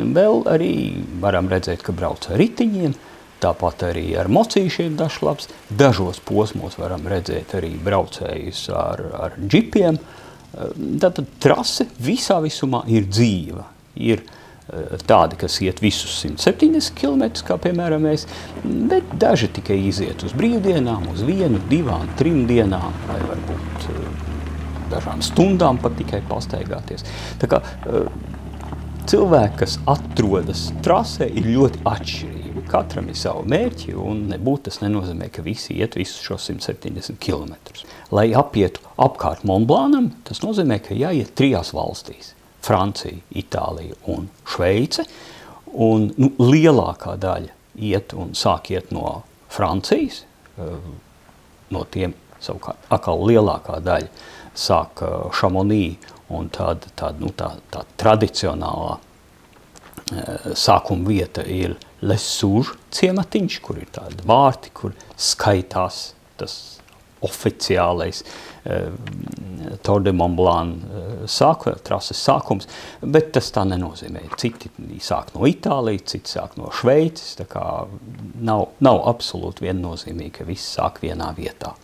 Vēl arī varam redzēt, ka brauc ar ritiņiem, tāpat arī ar mocīšiem dažlaps. Dažos posmos varam redzēt arī braucējus ar džipiem. Tātad trase visā visumā ir dzīva. Ir tādi, kas iet visus 170 km, kā piemēram mēs, bet daži tikai iziet uz brīvdienām, uz 1, 2, 3 dienām, vai varbūt dažām stundām pat tikai pastaigāties. Tā kā cilvēki, kas atrodas trasē, ir ļoti atšķirīgi. Katram ir savu mērķi, un nebūtu tas nenozīmē, ka visi iet visus šos 170 km. Lai apietu apkārt Montblancam, tas nozīmē, ka jāiet 3 valstīs. Francija, Itālija un Šveice. Un lielākā daļa sāk iet no Francijas, no tiem savukārt atkal lielākā daļa sāk Chamonix, un tā tradicionālā sākuma vieta ir Les Sauges ciematiņš, kur ir tādi vārti, kur skaitās tas oficiālais Tour de Mont Blanc trases sākums, bet tas tā nenozīmē. Citi sāk no Itālijas, citi sāk no Šveices, tā kā nav absolūti viennozīmīgi, ka viss sāk vienā vietā.